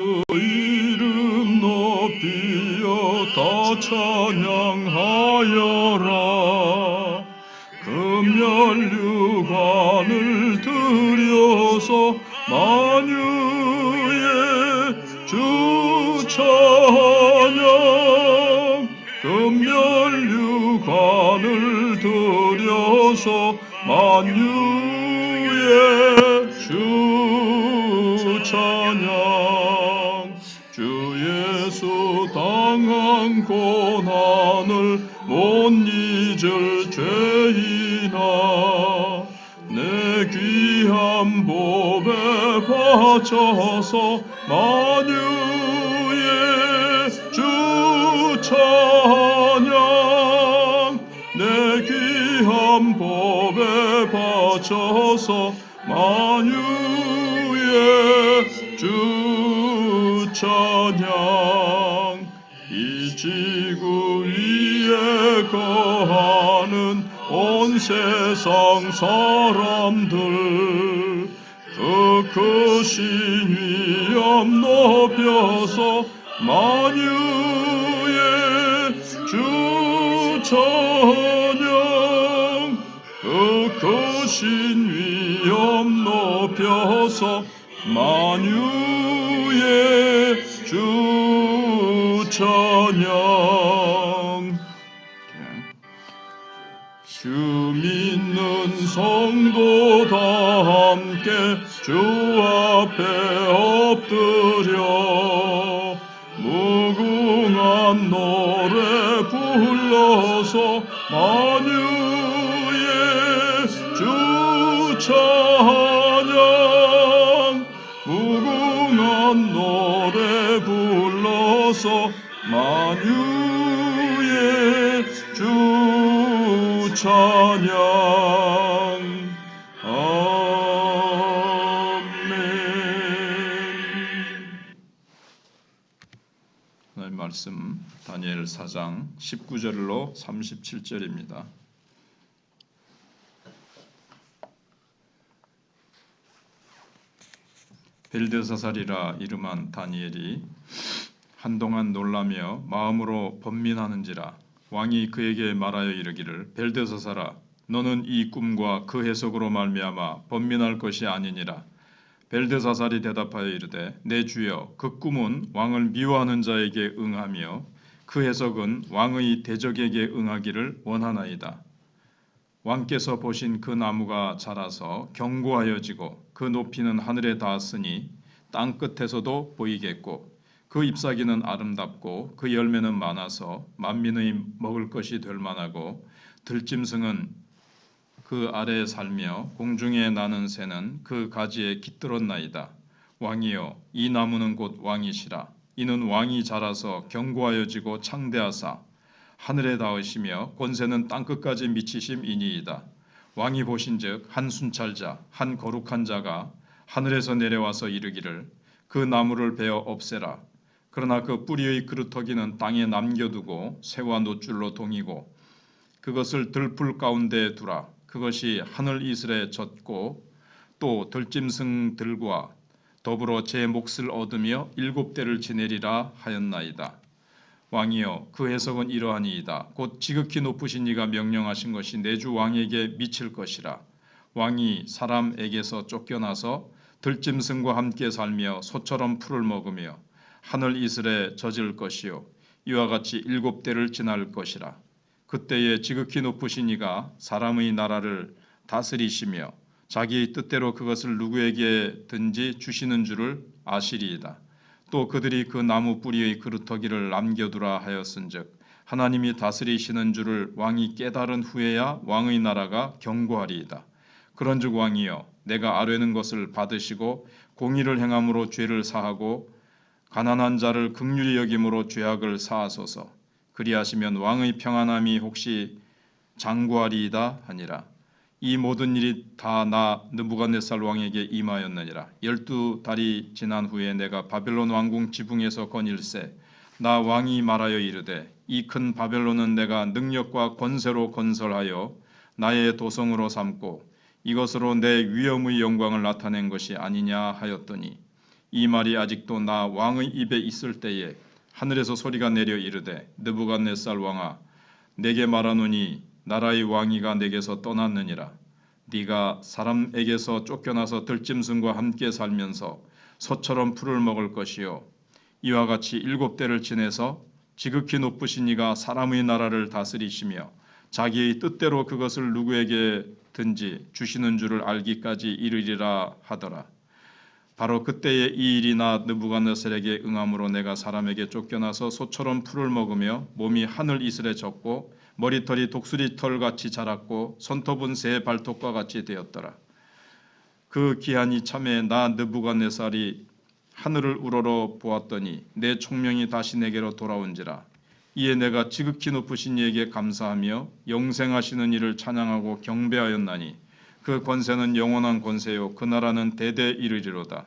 이름 높이어 다 찬양하여라. 금면류관을 들여서 만유의 주 찬양. 금면류관을 들여서 만유의 주 찬양. 주 예수 당한 고난을 못 잊을 죄인아, 내 귀한 법에 바쳐서 만유의 주 찬양. 내 귀한 법에 바쳐서 만유의 주 찬양. 이 지구 위에 거하는 온 세상 사람들, 그 크신 위엄 높여서 만유의 주 찬양. 그 크신 위엄 높여서 만유의 주 찬양. 주 믿는 성도 다 함께 주 앞에 엎드려 무궁한 노래 불러서 만유의 주 찬양. 무궁한 노래 불러서 만유의 주 찬양. 아멘. 오늘 말씀 다니엘 4장 19절로 37절입니다. 벨드사살이라 이름한 다니엘이 한동안 놀라며 마음으로 번민하는지라 왕이 그에게 말하여 이르기를, 벨드사살아, 너는 이 꿈과 그 해석으로 말미암아 번민할 것이 아니니라. 벨드사살이 대답하여 이르되, 내 주여, 그 꿈은 왕을 미워하는 자에게 응하며 그 해석은 왕의 대적에게 응하기를 원하나이다. 왕께서 보신 그 나무가 자라서 견고하여지고 그 높이는 하늘에 닿았으니 땅 끝에서도 보이겠고 그 잎사귀는 아름답고 그 열매는 많아서 만민의 먹을 것이 될 만하고 들짐승은 그 아래에 살며 공중에 나는 새는 그 가지에 깃들었나이다. 왕이여, 이 나무는 곧 왕이시라. 이는 왕이 자라서 견고하여지고 창대하사 하늘에 닿으시며 권세는 땅끝까지 미치심이니이다. 왕이 보신즉 한 순찰자, 한 거룩한 자가 하늘에서 내려와서 이르기를, 그 나무를 베어 없애라. 그러나 그 뿌리의 그루터기는 땅에 남겨두고 새와 노줄로 동이고 그것을 들풀 가운데에 두라. 그것이 하늘 이슬에 젖고 또 들짐승들과 더불어 제 몫을 얻으며 7대를 지내리라 하였나이다. 왕이여, 그 해석은 이러하니이다. 곧 지극히 높으신 이가 명령하신 것이 내 주 왕에게 미칠 것이라. 왕이 사람에게서 쫓겨나서 들짐승과 함께 살며 소처럼 풀을 먹으며 하늘 이슬에 젖을 것이요 이와 같이 7대를 지날 것이라. 그때에 지극히 높으신 이가 사람의 나라를 다스리시며 자기의 뜻대로 그것을 누구에게든지 주시는 줄을 아시리이다. 또 그들이 그 나무 뿌리의 그루터기를 남겨두라 하였은즉 하나님이 다스리시는 줄을 왕이 깨달은 후에야 왕의 나라가 견고하리이다. 그런즉 왕이여, 내가 아뢰는 것을 받으시고 공의를 행함으로 죄를 사하고 가난한 자를 긍휼히 여김으로 죄악을 사하소서. 그리하시면 왕의 평안함이 혹시 장구하리이다 하니라. 이 모든 일이 다 나 느부갓네살 왕에게 임하였느니라. 12달이 지난 후에 내가 바벨론 왕궁 지붕에서 건일세 나 왕이 말하여 이르되, 이 큰 바벨론은 내가 능력과 권세로 건설하여 나의 도성으로 삼고 이것으로 내 위엄의 영광을 나타낸 것이 아니냐 하였더니, 이 말이 아직도 나 왕의 입에 있을 때에 하늘에서 소리가 내려 이르되 느부갓네살 왕아 내게 말하노니 나라의 왕위가 내게서 떠났느니라. 네가 사람에게서 쫓겨나서 들짐승과 함께 살면서 소처럼 풀을 먹을 것이요 이와 같이 7대를 지내서 지극히 높으신 이가 사람의 나라를 다스리시며 자기의 뜻대로 그것을 누구에게든지 주시는 줄을 알기까지 이르리라 하더라. 바로 그때에 이 일이 나 느부갓네살에게 응함으로 내가 사람에게 쫓겨나서 소처럼 풀을 먹으며 몸이 하늘 이슬에 젖고 머리털이 독수리털같이 자랐고 손톱은 새 발톱과 같이 되었더라. 그 기한이 참에 나 느부갓네살이 하늘을 우러러 보았더니 내 총명이 다시 내게로 돌아온지라. 이에 내가 지극히 높으신 이에게 감사하며 영생하시는 이를 찬양하고 경배하였나니 그 권세는 영원한 권세요 그 나라는 대대 이르리로다.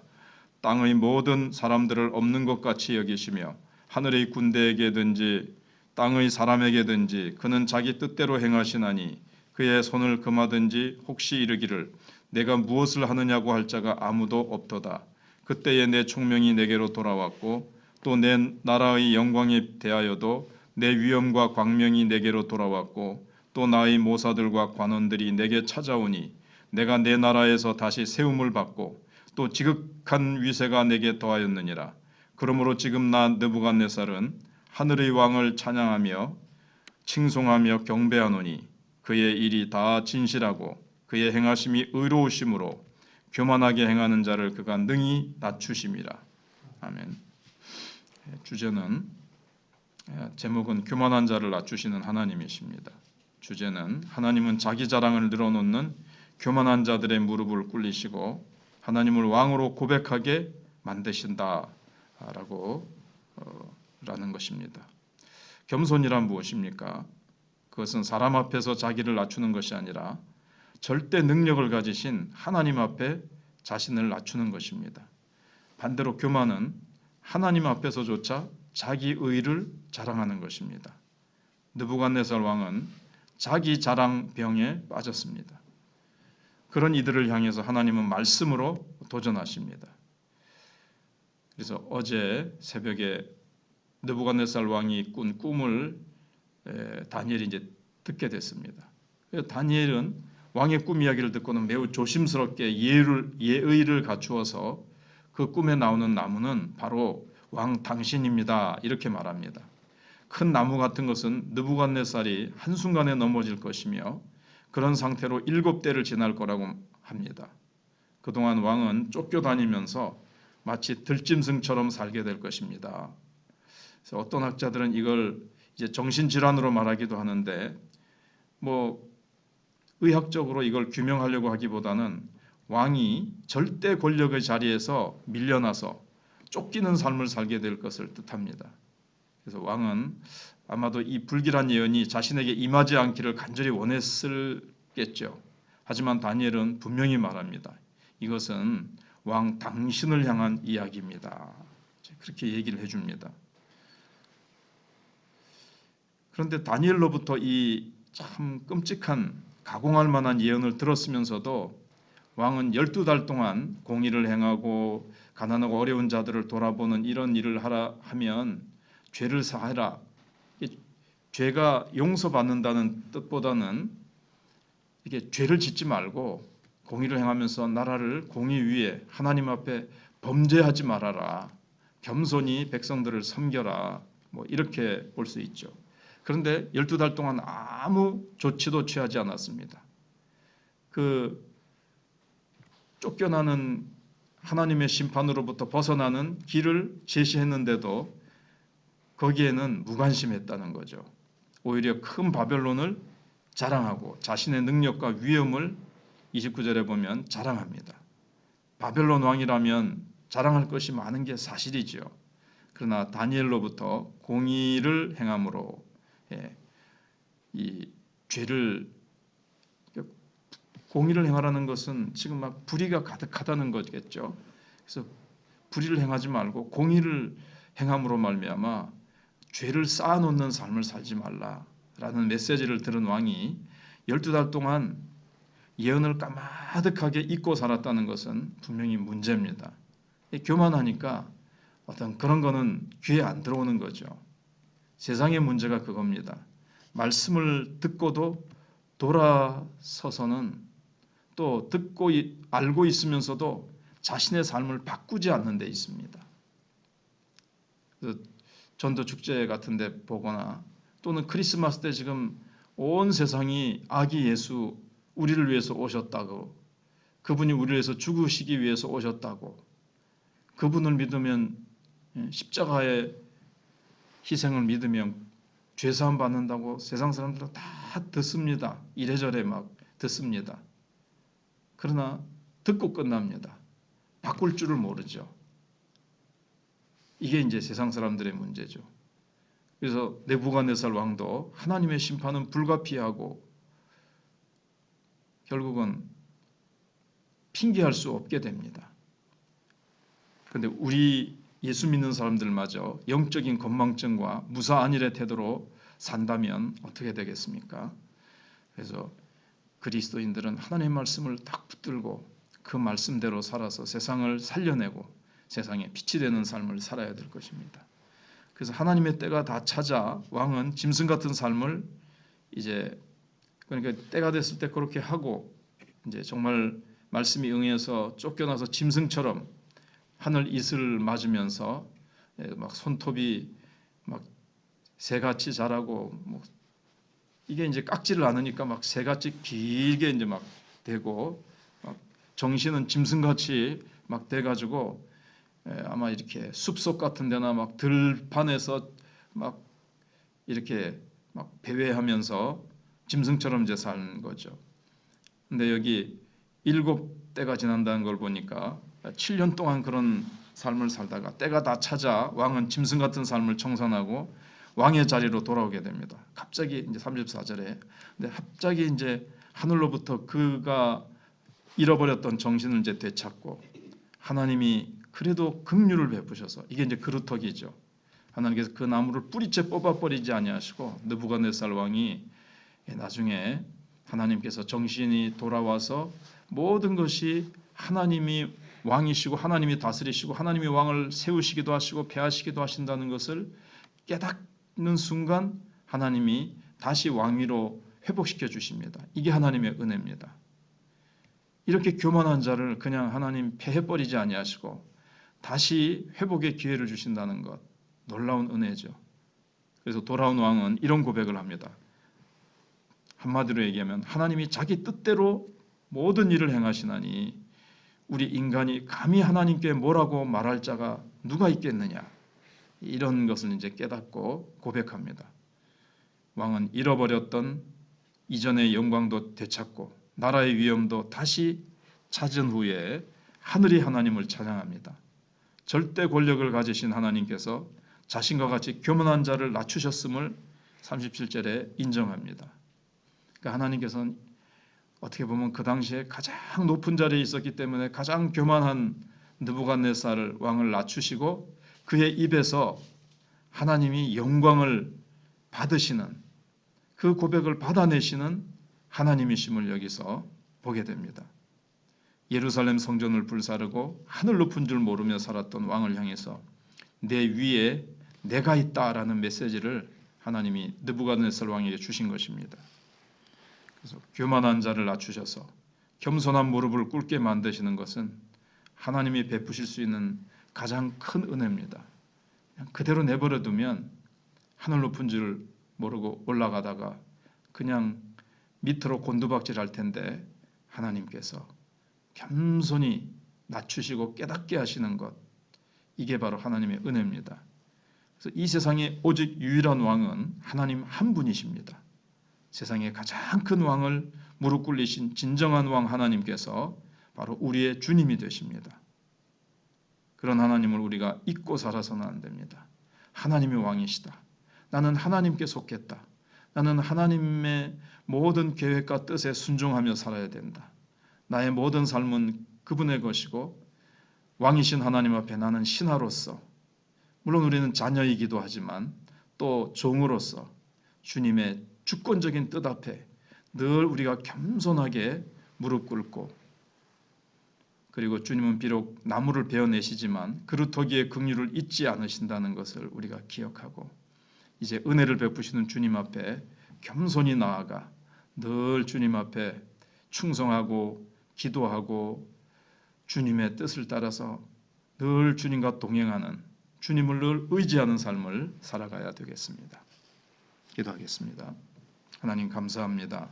땅의 모든 사람들을 없는 것 같이 여기시며 하늘의 군대에게든지 땅의 사람에게든지 그는 자기 뜻대로 행하시나니 그의 손을 금하든지 혹시 이르기를 내가 무엇을 하느냐고 할 자가 아무도 없도다. 그때에 내 총명이 내게로 돌아왔고 또 내 나라의 영광에 대하여도 내 위엄과 광명이 내게로 돌아왔고 또 나의 모사들과 관원들이 내게 찾아오니 내가 내 나라에서 다시 세움을 받고 또 지극한 위세가 내게 더하였느니라. 그러므로 지금 나 느부갓네살은 하늘의 왕을 찬양하며 칭송하며 경배하노니 그의 일이 다 진실하고 그의 행하심이 의로우심으로 교만하게 행하는 자를 그가 능히 낮추심이라. 아멘. 주제는 제목은 교만한 자를 낮추시는 하나님이십니다. 주제는 하나님은 자기 자랑을 늘어놓는 교만한 자들의 무릎을 꿇리시고 하나님을 왕으로 고백하게 만드신다라고 라는 것입니다. 겸손이란 무엇입니까? 그것은 사람 앞에서 자기를 낮추는 것이 아니라 절대 능력을 가지신 하나님 앞에 자신을 낮추는 것입니다. 반대로 교만은 하나님 앞에서조차 자기 의를 자랑하는 것입니다. 느부갓네살 왕은 자기 자랑병에 빠졌습니다. 그런 이들을 향해서 하나님은 말씀으로 도전하십니다. 그래서 어제 새벽에 느부갓네살 왕이 꾼 꿈을 다니엘이 이제 듣게 됐습니다. 다니엘은 왕의 꿈 이야기를 듣고는 매우 조심스럽게 예의를 갖추어서 그 꿈에 나오는 나무는 바로 왕 당신입니다. 이렇게 말합니다. 큰 나무 같은 것은 느부갓네살이 한순간에 넘어질 것이며 그런 상태로 7대를 지날 거라고 합니다. 그동안 왕은 쫓겨다니면서 마치 들짐승처럼 살게 될 것입니다. 그래서 어떤 학자들은 이걸 이제 정신질환으로 말하기도 하는데 의학적으로 이걸 규명하려고 하기보다는 왕이 절대 권력의 자리에서 밀려나서 쫓기는 삶을 살게 될 것을 뜻합니다. 그래서 왕은 아마도 이 불길한 예언이 자신에게 임하지 않기를 간절히 원했을겠죠. 하지만 다니엘은 분명히 말합니다. 이것은 왕 당신을 향한 이야기입니다. 그렇게 얘기를 해줍니다. 그런데 다니엘로부터 이 참 끔찍한 가공할 만한 예언을 들었으면서도 왕은 12달 동안 공의를 행하고 가난하고 어려운 자들을 돌아보는 이런 일을 하라 하면 죄를 사하라. 죄가 용서받는다는 뜻보다는 이게 죄를 짓지 말고 공의를 행하면서 나라를 공의 위에 하나님 앞에 범죄하지 말아라. 겸손히 백성들을 섬겨라. 이렇게 볼 수 있죠. 그런데 12달 동안 아무 조치도 취하지 않았습니다. 그 쫓겨나는 하나님의 심판으로부터 벗어나는 길을 제시했는데도 거기에는 무관심했다는 거죠. 오히려 큰 바벨론을 자랑하고 자신의 능력과 위엄을 29절에 보면 자랑합니다. 바벨론 왕이라면 자랑할 것이 많은 게 사실이지요. 그러나 다니엘로부터 공의를 행함으로 이 죄를 공의를 행하라는 것은 지금 막 불의가 가득하다는 거겠죠. 그래서 불의를 행하지 말고 공의를 행함으로 말미암아 죄를 쌓아놓는 삶을 살지 말라라는 메시지를 들은 왕이 12달 동안 예언을 까마득하게 잊고 살았다는 것은 분명히 문제입니다. 교만하니까 어떤 그런 거는 귀에 안 들어오는 거죠. 세상의 문제가 그겁니다. 말씀을 듣고도 돌아서서는 또 듣고 알고 있으면서도 자신의 삶을 바꾸지 않는 데 있습니다. 전도 축제 같은 데 보거나 또는 크리스마스 때 지금 온 세상이 아기 예수 우리를 위해서 오셨다고, 그분이 우리를 위해서 죽으시기 위해서 오셨다고, 그분을 믿으면 십자가의 희생을 믿으면 죄사함 받는다고 세상 사람들은 다 듣습니다. 이래저래 막 듣습니다. 그러나 듣고 끝납니다. 바꿀 줄을 모르죠. 이게 이제 세상 사람들의 문제죠. 그래서 느부갓네살 왕도 하나님의 심판은 불가피하고 결국은 핑계할 수 없게 됩니다. 그런데 우리 예수 믿는 사람들마저 영적인 건망증과 무사안일의 태도로 산다면 어떻게 되겠습니까? 그래서 그리스도인들은 하나님의 말씀을 딱 붙들고 그 말씀대로 살아서 세상을 살려내고 세상에 빛이 되는 삶을 살아야 될 것입니다. 그래서 하나님의 때가 다 찾아 왕은 짐승 같은 삶을 이제 그러니까 때가 됐을 때 그렇게 하고 이제 정말 말씀이 응해서 쫓겨나서 짐승처럼 하늘 이슬을 맞으면서 막 손톱이 막 새같이 자라고 뭐 이게 이제 깎지를 않으니까 막 새같이 길게 이제 막 되고 막 정신은 짐승같이 막 돼가지고 아마 이렇게 숲속 같은 데나 막 들판에서 막 이렇게 막 배회하면서 짐승처럼 이제 사는 거죠. 근데 여기 7때가 지난다는 걸 보니까 7년 동안 그런 삶을 살다가 때가 다 찾아 왕은 짐승 같은 삶을 청산하고 왕의 자리로 돌아오게 됩니다. 갑자기 이제 34절에 근데 갑자기 이제 하늘로부터 그가 잃어버렸던 정신을 이제 되찾고 하나님이 그래도 긍휼을 베푸셔서 이게 이제 그루터기죠. 하나님께서 그 나무를 뿌리째 뽑아버리지 아니하시고 느부갓네살 왕이 나중에 하나님께서 정신이 돌아와서 모든 것이 하나님이 왕이시고 하나님이 다스리시고 하나님이 왕을 세우시기도 하시고 폐하시기도 하신다는 것을 깨닫는 순간 하나님이 다시 왕위로 회복시켜 주십니다. 이게 하나님의 은혜입니다. 이렇게 교만한 자를 그냥 하나님 폐해버리지 아니하시고 다시 회복의 기회를 주신다는 것, 놀라운 은혜죠. 그래서 돌아온 왕은 이런 고백을 합니다. 한마디로 얘기하면 하나님이 자기 뜻대로 모든 일을 행하시나니 우리 인간이 감히 하나님께 뭐라고 말할 자가 누가 있겠느냐, 이런 것을 이제 깨닫고 고백합니다. 왕은 잃어버렸던 이전의 영광도 되찾고 나라의 위엄도 다시 찾은 후에 하늘이 하나님을 찬양합니다. 절대 권력을 가지신 하나님께서 자신과 같이 교만한 자를 낮추셨음을 37절에 인정합니다. 그러니까 하나님께서는 어떻게 보면 그 당시에 가장 높은 자리에 있었기 때문에 가장 교만한 느부갓네살 왕을 낮추시고 그의 입에서 하나님이 영광을 받으시는 그 고백을 받아내시는 하나님이심을 여기서 보게 됩니다. 예루살렘 성전을 불사르고 하늘 높은 줄 모르며 살았던 왕을 향해서 내 위에 내가 있다라는 메시지를 하나님이 느부갓네살 왕에게 주신 것입니다. 그래서 교만한 자를 낮추셔서 겸손한 무릎을 꿇게 만드시는 것은 하나님이 베푸실 수 있는 가장 큰 은혜입니다. 그냥 그대로 내버려두면 하늘 높은 줄 모르고 올라가다가 그냥 밑으로 곤두박질할 텐데 하나님께서 겸손히 낮추시고 깨닫게 하시는 것, 이게 바로 하나님의 은혜입니다. 그래서 이 세상에 오직 유일한 왕은 하나님 한 분이십니다. 세상의 가장 큰 왕을 무릎 꿇리신 진정한 왕 하나님께서 바로 우리의 주님이 되십니다. 그런 하나님을 우리가 잊고 살아서는 안 됩니다. 하나님이 왕이시다. 나는 하나님께 속했다. 나는 하나님의 모든 계획과 뜻에 순종하며 살아야 된다. 나의 모든 삶은 그분의 것이고 왕이신 하나님 앞에 나는 신하로서, 물론 우리는 자녀이기도 하지만 또 종으로서 주님의 주권적인 뜻 앞에 늘 우리가 겸손하게 무릎 꿇고 그리고 주님은 비록 나무를 베어내시지만 그루터기의 긍휼을 잊지 않으신다는 것을 우리가 기억하고 이제 은혜를 베푸시는 주님 앞에 겸손히 나아가 늘 주님 앞에 충성하고 기도하고 주님의 뜻을 따라서 늘 주님과 동행하는, 주님을 늘 의지하는 삶을 살아가야 되겠습니다. 기도하겠습니다. 하나님 감사합니다.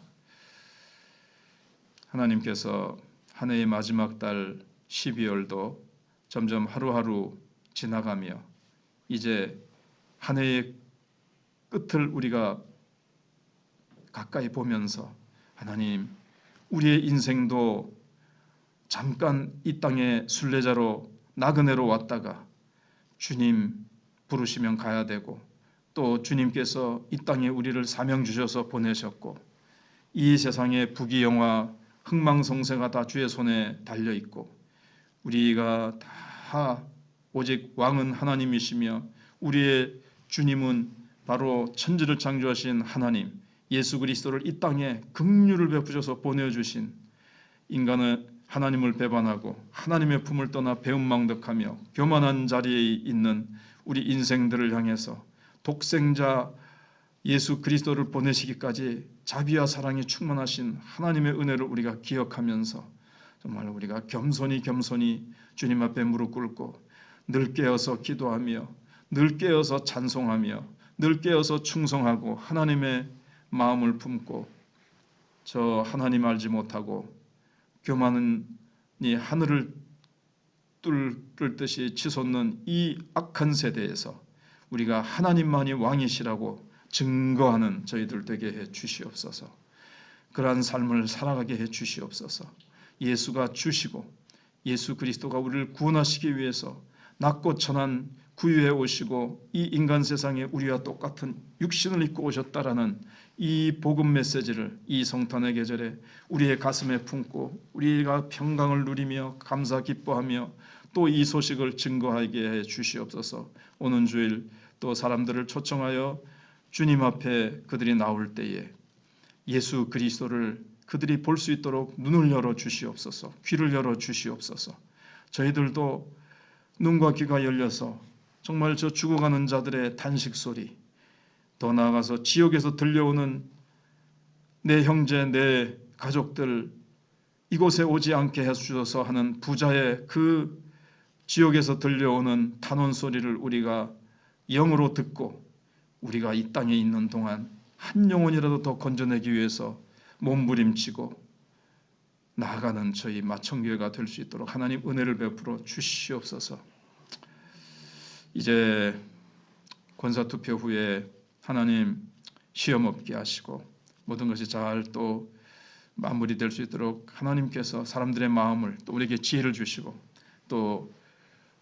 하나님께서 한 해의 마지막 달 12월도 점점 하루하루 지나가며 이제 한 해의 끝을 우리가 가까이 보면서 하나님, 우리의 인생도 잠깐 이 땅의 순례자로 나그네로 왔다가 주님 부르시면 가야 되고 또 주님께서 이 땅에 우리를 사명 주셔서 보내셨고 이 세상의 부귀영화 흥망성쇠가 다 주의 손에 달려 있고 우리가 다 오직 왕은 하나님이시며 우리의 주님은 바로 천지를 창조하신 하나님 예수 그리스도를 이 땅에 긍휼을 베푸셔서 보내주신 인간은 하나님을 배반하고 하나님의 품을 떠나 배은망덕하며 교만한 자리에 있는 우리 인생들을 향해서 독생자 예수 그리스도를 보내시기까지 자비와 사랑이 충만하신 하나님의 은혜를 우리가 기억하면서 정말 우리가 겸손히 주님 앞에 무릎 꿇고 늘 깨어서 기도하며 늘 깨어서 찬송하며 늘 깨어서 충성하고 하나님의 마음을 품고 저 하나님 알지 못하고 교만이 하늘을 뚫을 듯이 치솟는 이 악한 세대에서 우리가 하나님만이 왕이시라고 증거하는 저희들 되게 해 주시옵소서. 그러한 삶을 살아가게 해 주시옵소서. 예수가 주시고 예수 그리스도가 우리를 구원하시기 위해서 낮고 천한 구유해 오시고 이 인간 세상에 우리와 똑같은 육신을 입고 오셨다라는 이 복음 메시지를 이 성탄의 계절에 우리의 가슴에 품고 우리가 평강을 누리며 감사 기뻐하며 또 이 소식을 증거하게 해 주시옵소서. 오는 주일 또 사람들을 초청하여 주님 앞에 그들이 나올 때에 예수 그리스도를 그들이 볼 수 있도록 눈을 열어 주시옵소서. 귀를 열어 주시옵소서. 저희들도 눈과 귀가 열려서 정말 저 죽어가는 자들의 탄식 소리, 더 나아가서 지옥에서 들려오는 내 형제, 내 가족들 이곳에 오지 않게 해주셔서 하는 부자의 그 지옥에서 들려오는 탄원 소리를 우리가 영으로 듣고 우리가 이 땅에 있는 동안 한 영혼이라도 더 건져내기 위해서 몸부림치고 나아가는 저희 마청교회가 될 수 있도록 하나님 은혜를 베풀어 주시옵소서. 이제 권사투표 후에 하나님 시험 없게 하시고 모든 것이 잘 또 마무리될 수 있도록 하나님께서 사람들의 마음을 또 우리에게 지혜를 주시고 또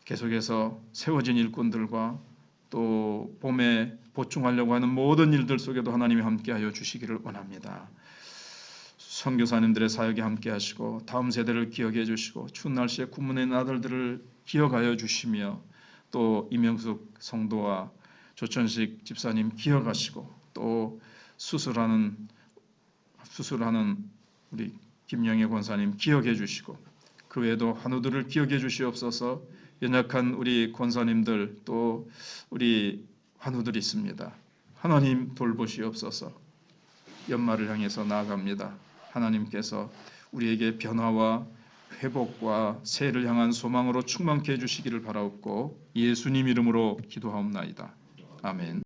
계속해서 세워진 일꾼들과 또 봄에 보충하려고 하는 모든 일들 속에도 하나님이 함께하여 주시기를 원합니다. 선교사님들의 사역에 함께하시고 다음 세대를 기억해 주시고 추운 날씨에 군문의 아들들을 기억하여 주시며 또 이명숙 성도와 조천식 집사님 기억하시고 또 수술하는 우리 김영애 권사님 기억해 주시고 그 외에도 환우들을 기억해 주시옵소서. 연약한 우리 권사님들 또 우리 환우들이 있습니다. 하나님 돌보시옵소서. 연말을 향해서 나아갑니다. 하나님께서 우리에게 변화와 회복과 새해를 향한 소망으로 충만케 해주시기를 바라옵고 예수님 이름으로 기도하옵나이다. 아멘.